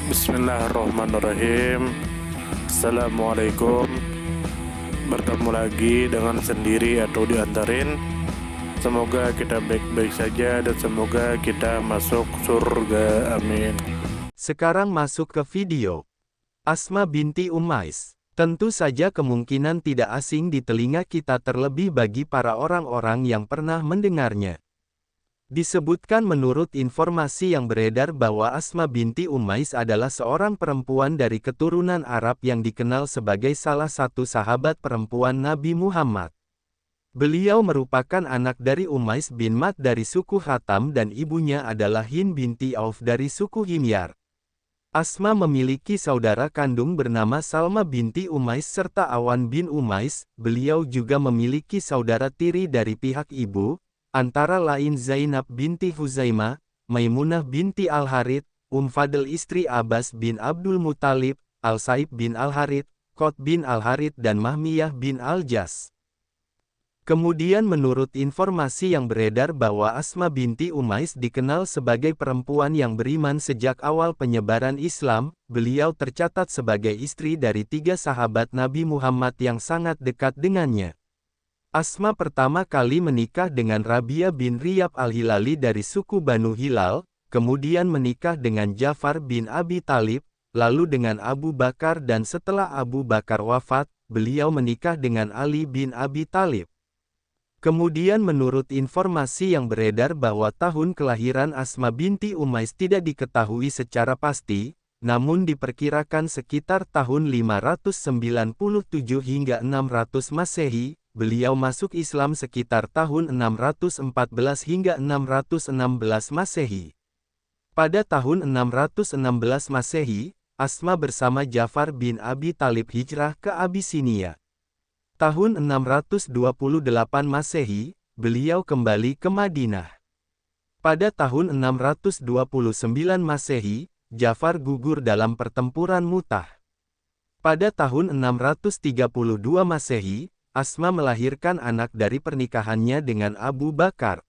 Bismillahirrahmanirrahim. Assalamualaikum. Bertemu lagi dengan sendiri atau diantarin. Semoga kita baik-baik saja dan semoga kita masuk surga. Amin. Sekarang masuk ke video. Asma binti Ummais. Tentu saja kemungkinan tidak asing di telinga kita, terlebih bagi para orang-orang yang pernah mendengarnya. Disebutkan menurut informasi yang beredar bahwa Asma binti Ummais adalah seorang perempuan dari keturunan Arab yang dikenal sebagai salah satu sahabat perempuan Nabi Muhammad. Beliau merupakan anak dari Ummais bin Mad dari suku Khatam dan ibunya adalah Hind binti Auf dari suku Himyar. Asma memiliki saudara kandung bernama Salma binti Ummais serta Awan bin Ummais. Beliau juga memiliki saudara tiri dari pihak ibu, antara lain Zainab binti Huzaimah, Maimunah binti Al-Harith, Fadl istri Abbas bin Abdul Muttalib, Al-Saib bin Al-Harith, Qot bin Al-Harith dan Mahmiyah bin Al-Jas. Kemudian menurut informasi yang beredar bahwa Asma binti Ummais dikenal sebagai perempuan yang beriman sejak awal penyebaran Islam. Beliau tercatat sebagai istri dari 3 sahabat Nabi Muhammad yang sangat dekat dengannya. Asma pertama kali menikah dengan Rabia bin Riyab al-Hilali dari suku Banu Hilal, kemudian menikah dengan Ja'far bin Abi Thalib, lalu dengan Abu Bakar dan setelah Abu Bakar wafat, beliau menikah dengan Ali bin Abi Thalib. Kemudian menurut informasi yang beredar bahwa tahun kelahiran Asma binti Ummais tidak diketahui secara pasti, namun diperkirakan sekitar tahun 597 hingga 600 Masehi. Beliau masuk Islam sekitar tahun 614 hingga 616 Masehi. Pada tahun 616 Masehi, Asma bersama Ja'far bin Abi Thalib hijrah ke Abisinia. Tahun 628 Masehi, beliau kembali ke Madinah. Pada tahun 629 Masehi, Ja'far gugur dalam pertempuran Mu'tah. Pada tahun 632 Masehi, Asma melahirkan anak dari pernikahannya dengan Abu Bakar.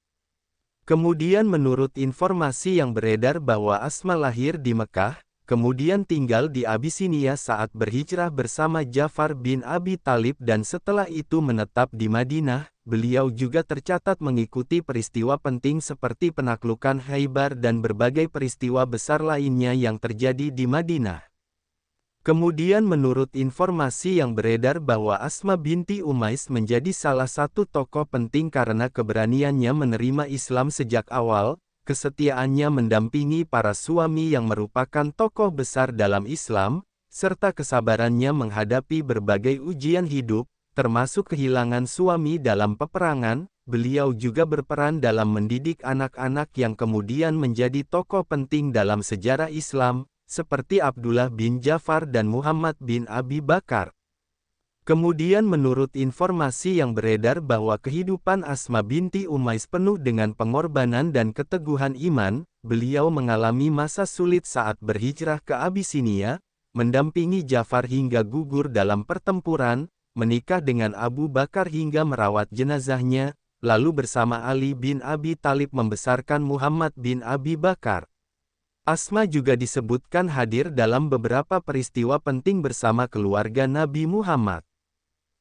Kemudian menurut informasi yang beredar bahwa Asma lahir di Mekah, kemudian tinggal di Abisinia saat berhijrah bersama Ja'far bin Abi Thalib dan setelah itu menetap di Madinah. Beliau juga tercatat mengikuti peristiwa penting seperti penaklukan Khaybar dan berbagai peristiwa besar lainnya yang terjadi di Madinah. Kemudian menurut informasi yang beredar bahwa Asma binti Ummais menjadi salah satu tokoh penting karena keberaniannya menerima Islam sejak awal, kesetiaannya mendampingi para suami yang merupakan tokoh besar dalam Islam, serta kesabarannya menghadapi berbagai ujian hidup, termasuk kehilangan suami dalam peperangan. Beliau juga berperan dalam mendidik anak-anak yang kemudian menjadi tokoh penting dalam sejarah Islam, seperti Abdullah bin Ja'far dan Muhammad bin Abi Bakar. Kemudian menurut informasi yang beredar bahwa kehidupan Asma binti Ummais penuh dengan pengorbanan dan keteguhan iman. Beliau mengalami masa sulit saat berhijrah ke Abisinia, mendampingi Ja'far hingga gugur dalam pertempuran, menikah dengan Abu Bakar hingga merawat jenazahnya, lalu bersama Ali bin Abi Thalib membesarkan Muhammad bin Abi Bakar. Asma juga disebutkan hadir dalam beberapa peristiwa penting bersama keluarga Nabi Muhammad.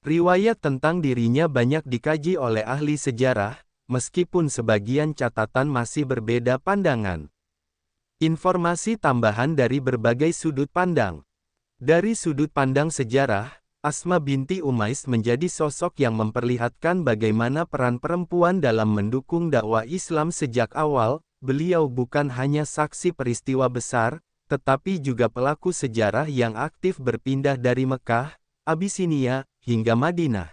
Riwayat tentang dirinya banyak dikaji oleh ahli sejarah, meskipun sebagian catatan masih berbeda pandangan. Informasi tambahan dari berbagai sudut pandang. Dari sudut pandang sejarah, Asma binti Ummais menjadi sosok yang memperlihatkan bagaimana peran perempuan dalam mendukung dakwah Islam sejak awal. Beliau bukan hanya saksi peristiwa besar, tetapi juga pelaku sejarah yang aktif berpindah dari Mekah, Abisinia, hingga Madinah.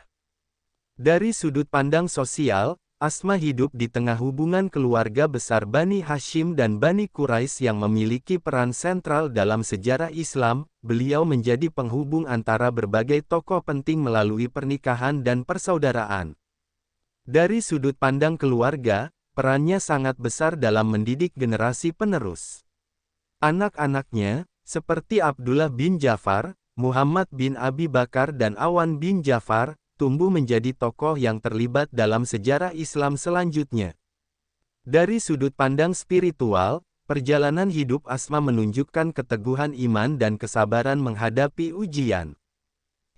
Dari sudut pandang sosial, Asma hidup di tengah hubungan keluarga besar Bani Hashim dan Bani Quraisy yang memiliki peran sentral dalam sejarah Islam. Beliau menjadi penghubung antara berbagai tokoh penting melalui pernikahan dan persaudaraan. Dari sudut pandang keluarga, perannya sangat besar dalam mendidik generasi penerus. Anak-anaknya, seperti Abdullah bin Ja'far, Muhammad bin Abi Bakar dan Awan bin Ja'far, tumbuh menjadi tokoh yang terlibat dalam sejarah Islam selanjutnya. Dari sudut pandang spiritual, perjalanan hidup Asma menunjukkan keteguhan iman dan kesabaran menghadapi ujian.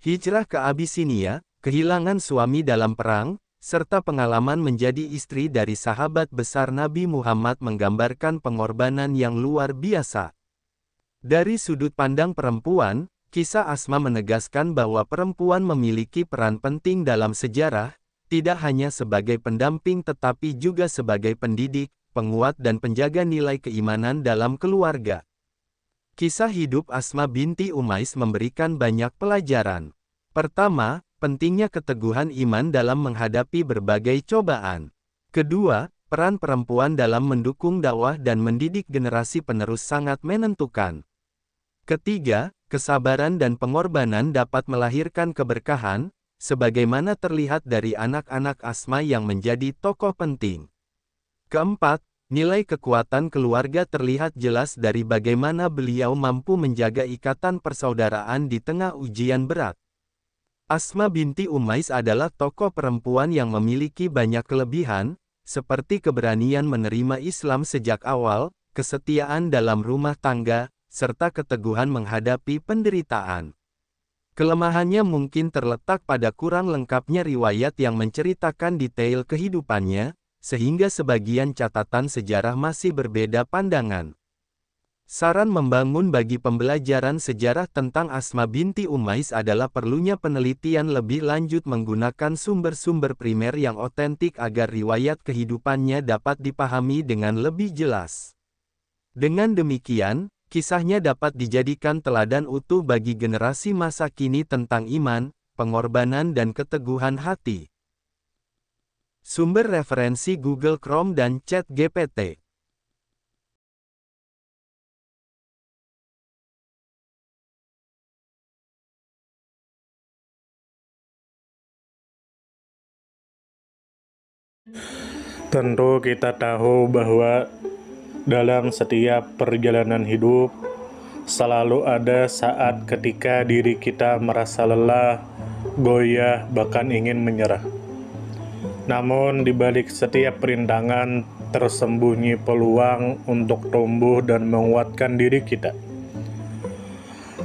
Hijrah ke Abisinia, kehilangan suami dalam perang, serta pengalaman menjadi istri dari sahabat besar Nabi Muhammad menggambarkan pengorbanan yang luar biasa. Dari sudut pandang perempuan, kisah Asma menegaskan bahwa perempuan memiliki peran penting dalam sejarah, tidak hanya sebagai pendamping tetapi juga sebagai pendidik, penguat dan penjaga nilai keimanan dalam keluarga. Kisah hidup Asma binti Umais memberikan banyak pelajaran. Pertama, pentingnya keteguhan iman dalam menghadapi berbagai cobaan. Kedua, peran perempuan dalam mendukung dakwah dan mendidik generasi penerus sangat menentukan. Ketiga, kesabaran dan pengorbanan dapat melahirkan keberkahan, sebagaimana terlihat dari anak-anak Asma yang menjadi tokoh penting. Keempat, nilai kekuatan keluarga terlihat jelas dari bagaimana beliau mampu menjaga ikatan persaudaraan di tengah ujian berat. Asma binti Umais adalah tokoh perempuan yang memiliki banyak kelebihan, seperti keberanian menerima Islam sejak awal, kesetiaan dalam rumah tangga, serta keteguhan menghadapi penderitaan. Kelemahannya mungkin terletak pada kurang lengkapnya riwayat yang menceritakan detail kehidupannya, sehingga sebagian catatan sejarah masih berbeda pandangan. Saran membangun bagi pembelajaran sejarah tentang Asma binti Umais adalah perlunya penelitian lebih lanjut menggunakan sumber-sumber primer yang otentik agar riwayat kehidupannya dapat dipahami dengan lebih jelas. Dengan demikian, kisahnya dapat dijadikan teladan utuh bagi generasi masa kini tentang iman, pengorbanan dan keteguhan hati. Sumber referensi Google Chrome dan ChatGPT. Tentu kita tahu bahwa dalam setiap perjalanan hidup selalu ada saat ketika diri kita merasa lelah, goyah, bahkan ingin menyerah. Namun di balik setiap perintangan tersembunyi peluang untuk tumbuh dan menguatkan diri kita.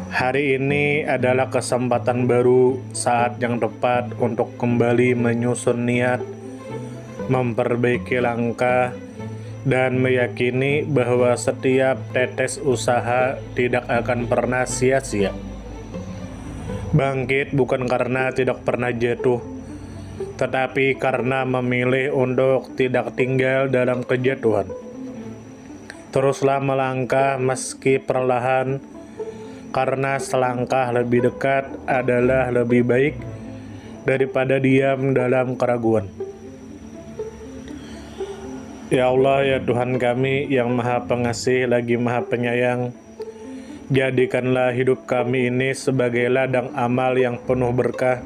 Hari ini adalah kesempatan baru, saat yang tepat untuk kembali menyusun niat, memperbaiki langkah, dan meyakini bahwa setiap tetes usaha tidak akan pernah sia-sia. Bangkit bukan karena tidak pernah jatuh, tetapi karena memilih untuk tidak tinggal dalam kejatuhan. Teruslah melangkah meski perlahan, karena selangkah lebih dekat adalah lebih baik daripada diam dalam keraguan. Ya Allah, ya Tuhan kami yang Maha Pengasih lagi Maha Penyayang, jadikanlah hidup kami ini sebagai ladang amal yang penuh berkah.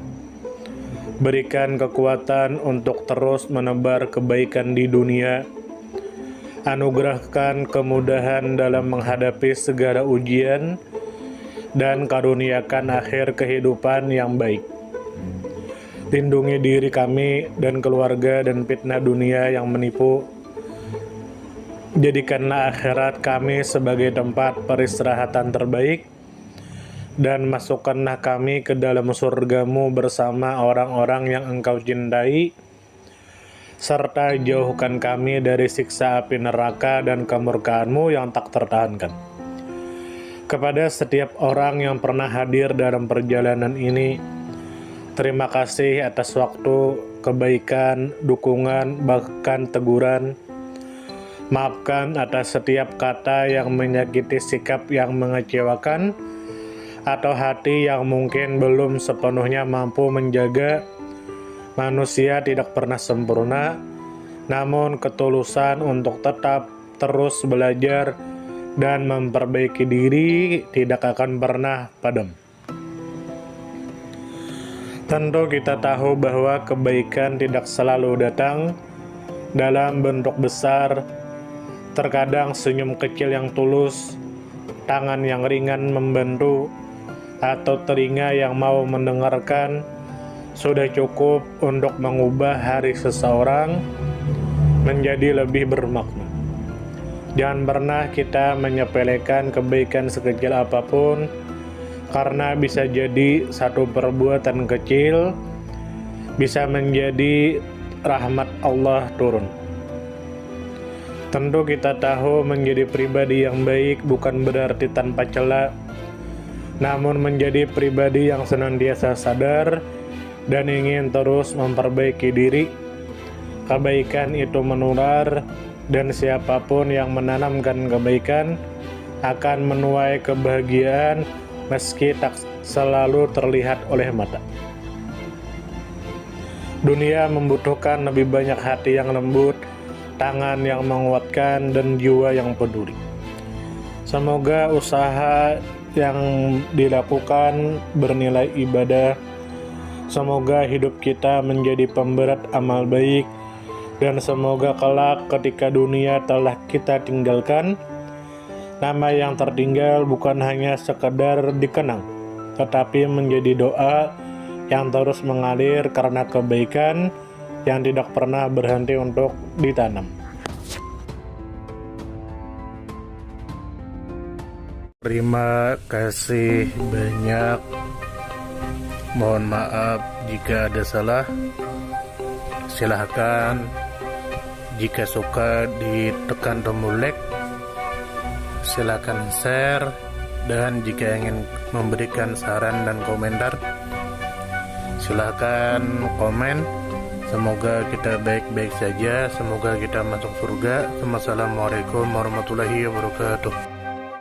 Berikan kekuatan untuk terus menebar kebaikan di dunia. Anugerahkan kemudahan dalam menghadapi segala ujian, dan karuniakan akhir kehidupan yang baik. Lindungi diri kami dan keluarga dan fitnah dunia yang menipu. Jadikanlah akhirat kami sebagai tempat peristirahatan terbaik, dan masukkanlah kami ke dalam surga-Mu bersama orang-orang yang Engkau cintai, serta jauhkan kami dari siksa api neraka dan kemurkaan-Mu yang tak tertahankan. Kepada setiap orang yang pernah hadir dalam perjalanan ini, terima kasih atas waktu, kebaikan, dukungan, bahkan teguran. Maafkan atas setiap kata yang menyakiti, sikap yang mengecewakan, atau hati yang mungkin belum sepenuhnya mampu menjaga. Manusia tidak pernah sempurna, namun ketulusan untuk tetap terus belajar dan memperbaiki diri tidak akan pernah padam. Tentu kita tahu bahwa kebaikan tidak selalu datang dalam bentuk besar. Terkadang senyum kecil yang tulus, tangan yang ringan membantu, atau telinga yang mau mendengarkan sudah cukup untuk mengubah hari seseorang menjadi lebih bermakna. Jangan pernah kita menyepelekan kebaikan sekecil apapun, karena bisa jadi satu perbuatan kecil bisa menjadi rahmat Allah turun. Tentu kita tahu menjadi pribadi yang baik bukan berarti tanpa cela, namun menjadi pribadi yang senantiasa sadar dan ingin terus memperbaiki diri. Kebaikan itu menular, dan siapapun yang menanamkan kebaikan akan menuai kebahagiaan meski tak selalu terlihat oleh mata. Dunia membutuhkan lebih banyak hati yang lembut, tangan yang menguatkan, dan jiwa yang peduli. Semoga usaha yang dilakukan bernilai ibadah. Semoga hidup kita menjadi pemberat amal baik, dan semoga kelak ketika dunia telah kita tinggalkan, nama yang tertinggal bukan hanya sekedar dikenang, tetapi menjadi doa yang terus mengalir karena kebaikan yang tidak pernah berhenti untuk ditanam. Terima kasih banyak. Mohon maaf jika ada salah. Silahkan jika suka ditekan tombol like, silahkan share, dan jika ingin memberikan saran dan komentar, silahkan komen. Semoga kita baik-baik saja, semoga kita masuk surga. Wassalamualaikum warahmatullahi wabarakatuh.